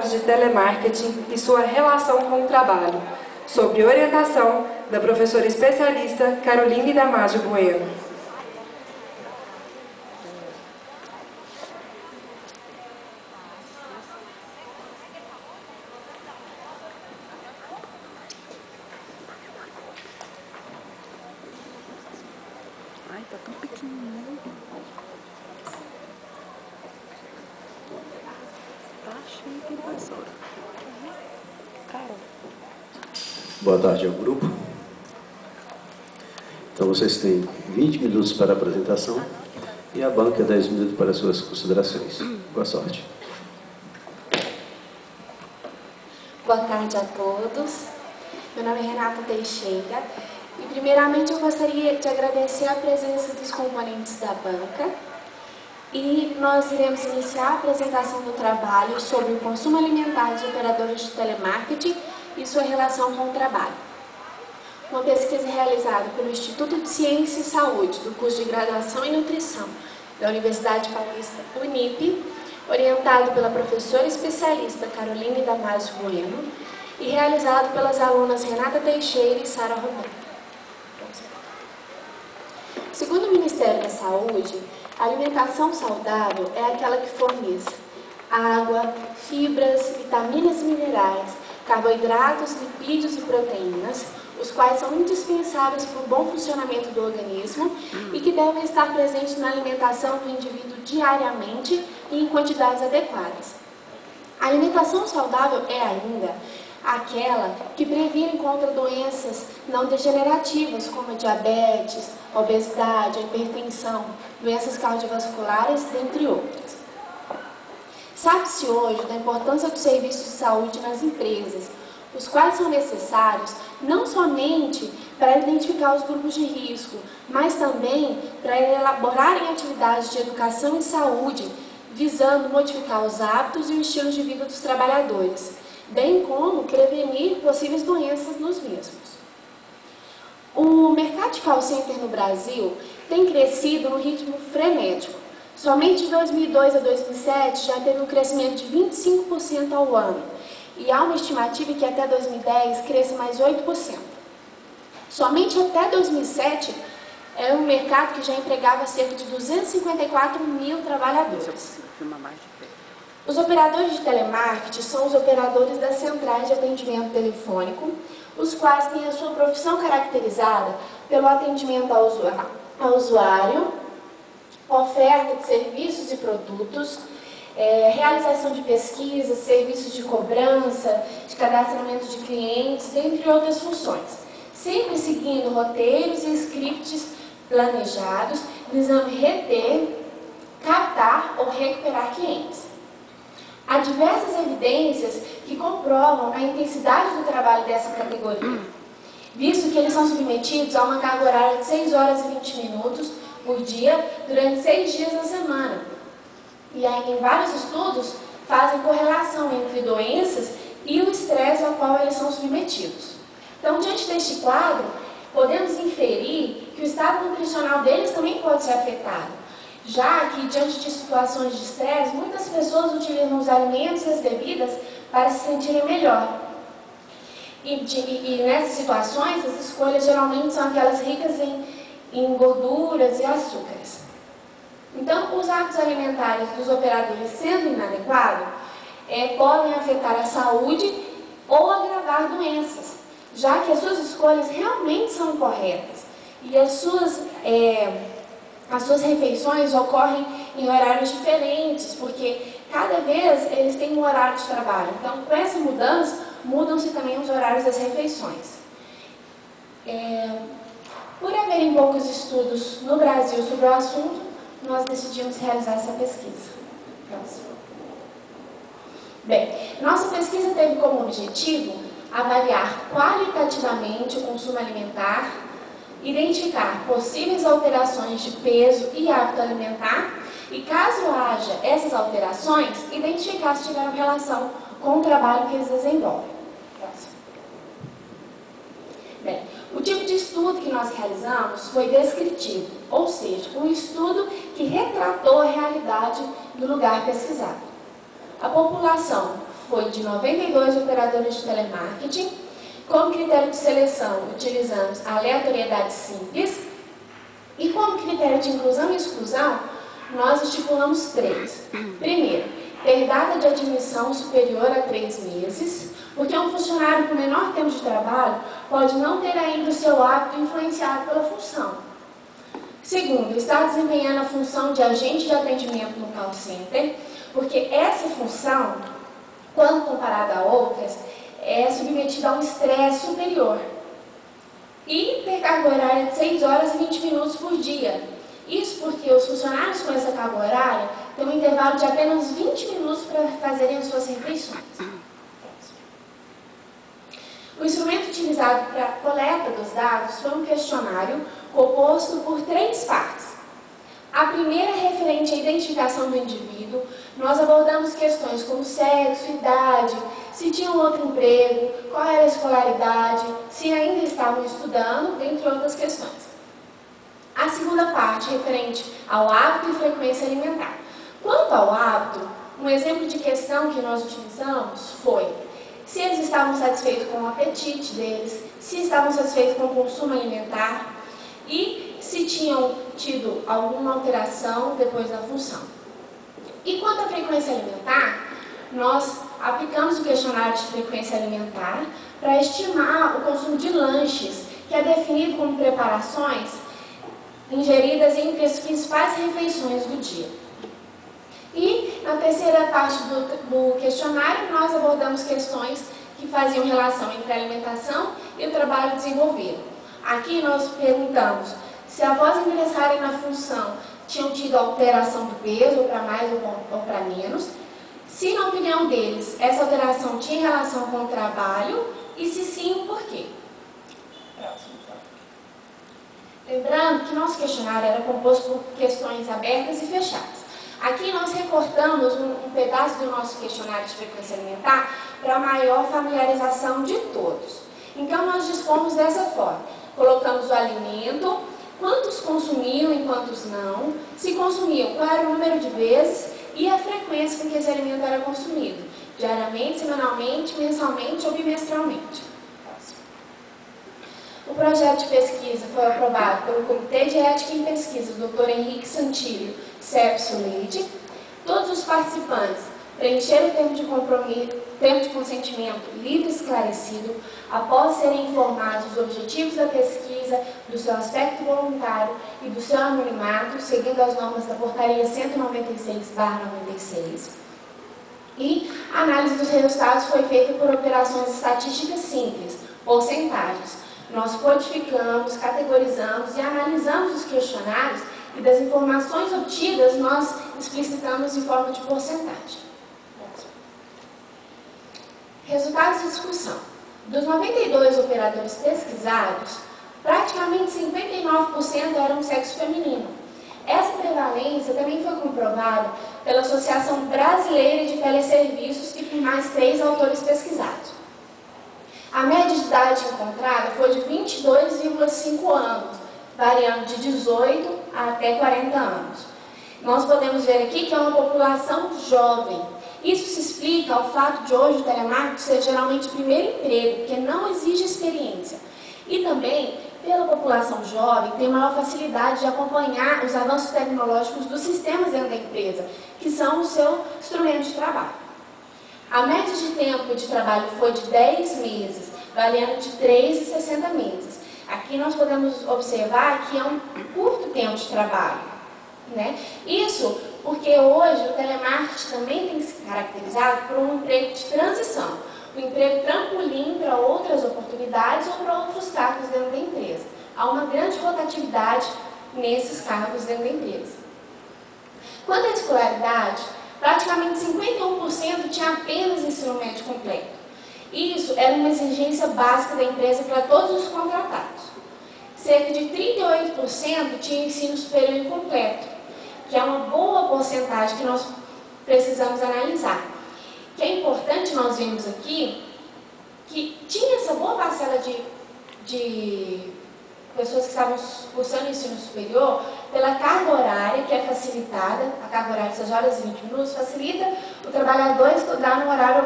laboratórios de telemarketing e sua relação com o trabalho, sob orientação da professora especialista Caroline Damasio Bueno. Ai, tá tão pequenininho. Tá cheio de vassoura. Carol. Boa tarde ao grupo. Então vocês têm 20 minutos para a apresentação e a banca 10 minutos para suas considerações. Boa sorte. Boa tarde a todos. Meu nome é Renata Teixeira e primeiramente eu gostaria de agradecer a presença dos componentes da banca e nós iremos iniciar a apresentação do trabalho sobre o consumo alimentar dos operadores de telemarketing e sua relação com o trabalho. Uma pesquisa realizada pelo Instituto de Ciência e Saúde, do curso de Graduação em Nutrição da Universidade Paulista Unip, orientado pela professora especialista Caroline Damasio Bueno e realizado pelas alunas Renata Teixeira e Sara Roberto. Segundo o Ministério da Saúde, a alimentação saudável é aquela que fornece água, fibras, vitaminas e minerais, carboidratos, lipídios e proteínas, os quais são indispensáveis para o bom funcionamento do organismo e que devem estar presentes na alimentação do indivíduo diariamente e em quantidades adequadas. A alimentação saudável é ainda aquela que previne contra doenças não degenerativas como a diabetes, a obesidade, a hipertensão, doenças cardiovasculares, dentre outras. Sabe-se hoje da importância dos serviços de saúde nas empresas, os quais são necessários não somente para identificar os grupos de risco, mas também para elaborarem atividades de educação e saúde, visando modificar os hábitos e o estilo de vida dos trabalhadores, bem como prevenir possíveis doenças nos mesmos. O mercado de call center no Brasil tem crescido no ritmo frenético. Somente de 2002 a 2007 já teve um crescimento de 25% ao ano, e há uma estimativa que até 2010 cresça mais 8%. Somente até 2007 era um mercado que já empregava cerca de 254 mil trabalhadores. Os operadores de telemarketing são os operadores das centrais de atendimento telefônico, os quais têm a sua profissão caracterizada pelo atendimento ao usuário, oferta de serviços e produtos, realização de pesquisas, serviços de cobrança, de cadastramento de clientes, dentre outras funções, sempre seguindo roteiros e scripts planejados, visando reter, captar ou recuperar clientes. Há diversas evidências que comprovam a intensidade do trabalho dessa categoria, visto que eles são submetidos a uma carga horária de 6 horas e 20 minutos por dia durante 6 dias na semana. E ainda em vários estudos fazem correlação entre doenças e o estresse ao qual eles são submetidos. Então, diante deste quadro, podemos inferir que o estado nutricional deles também pode ser afetado, já que, diante de situações de estresse, muitas pessoas utilizam os alimentos e as bebidas para se sentirem melhor. E nessas situações, as escolhas geralmente são aquelas ricas em gorduras e açúcares. Então, os hábitos alimentares dos operadores sendo inadequados, podem afetar a saúde ou agravar doenças, já que as suas escolhas realmente são incorretas e as suas refeições ocorrem em horários diferentes, porque cada vez eles têm um horário de trabalho. Então, com essa mudança, mudam-se também os horários das refeições. Por haverem poucos estudos no Brasil sobre o assunto, nós decidimos realizar essa pesquisa. Próximo. Bem, nossa pesquisa teve como objetivo avaliar qualitativamente o consumo alimentar, identificar possíveis alterações de peso e hábito alimentar e, caso haja essas alterações, identificar se tiveram relação com o trabalho que eles desenvolvem. Próximo. Bem, o tipo de estudo que nós realizamos foi descritivo, ou seja, um estudo que retratou a realidade do lugar pesquisado. A população foi de 92 operadores de telemarketing. Como critério de seleção, utilizamos a aleatoriedade simples. E como critério de inclusão e exclusão, nós estipulamos 3. Primeiro, ter data de admissão superior a 3 meses, porque um funcionário com menor tempo de trabalho pode não ter ainda o seu hábito influenciado pela função. Segundo, estar desempenhando a função de agente de atendimento no call center, porque essa função, quando comparada a outras, é submetida a um estresse superior. E ter carga horária de 6 horas e 20 minutos por dia. Isso porque os funcionários com essa carga horária têm um intervalo de apenas 20 minutos para fazerem as suas refeições. O instrumento utilizado para a coleta dos dados foi um questionário composto por 3 partes. A primeira é referente à identificação do indivíduo. Nós abordamos questões como sexo, idade, se tinham outro emprego, qual era a escolaridade, se ainda estavam estudando, dentre outras questões. A segunda parte, referente ao hábito e frequência alimentar. Quanto ao hábito, um exemplo de questão que nós utilizamos foi se eles estavam satisfeitos com o apetite deles, se estavam satisfeitos com o consumo alimentar e se tinham tido alguma alteração depois da função. E quanto à frequência alimentar, nós aplicamos o questionário de frequência alimentar para estimar o consumo de lanches, que é definido como preparações ingeridas entre as principais refeições do dia. E na terceira parte do questionário, nós abordamos questões que faziam relação entre a alimentação e o trabalho desenvolvido. Aqui nós perguntamos se após ingressarem na função tinham tido alteração do peso, ou para mais ou para menos, se na opinião deles essa alteração tinha relação com o trabalho e se sim, o porquê. Próximo. Lembrando que nosso questionário era composto por questões abertas e fechadas. Aqui nós recortamos um pedaço do nosso questionário de frequência alimentar para maior familiarização de todos. Então nós dispomos dessa forma. Colocamos o alimento, quantos consumiam e quantos não, se consumiam, qual era o número de vezes e a frequência com que esse alimento era consumido, diariamente, semanalmente, mensalmente ou bimestralmente. O projeto de pesquisa foi aprovado pelo Comitê de Ética em Pesquisa, Dr. Henrique Santillo, CEPSO Leite. Todos os participantes preencheram o termo de consentimento livre e esclarecido, após serem informados dos objetivos da pesquisa, do seu aspecto voluntário e do seu anonimato, seguindo as normas da Portaria 196/96. E a análise dos resultados foi feita por operações estatísticas simples, porcentagens. Nós codificamos, categorizamos e analisamos os questionários e das informações obtidas nós explicitamos em forma de porcentagem. Resultados de discussão. Dos 92 operadores pesquisados, praticamente 59% eram sexo feminino. Essa prevalência também foi comprovada pela Associação Brasileira de Teleserviços e por mais 3 autores pesquisados. A média de idade encontrada foi de 22,5 anos, variando de 18 até 40 anos. Nós podemos ver aqui que é uma população jovem. Isso se explica ao fato de hoje o telemarketing ser geralmente o primeiro emprego, porque não exige experiência. E também, pela população jovem, tem maior facilidade de acompanhar os avanços tecnológicos dos sistemas dentro da empresa, que são o seu instrumento de trabalho. A média de tempo de trabalho foi de 10 meses, variando de 3 e 60 meses. Aqui nós podemos observar que é um curto tempo de trabalho, né? Isso porque hoje o telemarketing também tem se caracterizado por um emprego de transição, um emprego trampolim para outras oportunidades ou para outros cargos dentro da empresa. Há uma grande rotatividade nesses cargos dentro da empresa. Quanto à escolaridade, praticamente 51% tinha apenas ensino médio completo. Isso era uma exigência básica da empresa para todos os contratados. Cerca de 38% tinha ensino superior incompleto, que é uma boa porcentagem que nós precisamos analisar. Que é importante nós vermos aqui que tinha essa boa parcela de pessoas que estavam cursando ensino superior pela carga horária, que é facilitada, a carga horária de 6 horas e 20 minutos, facilita o trabalhador estudar no horário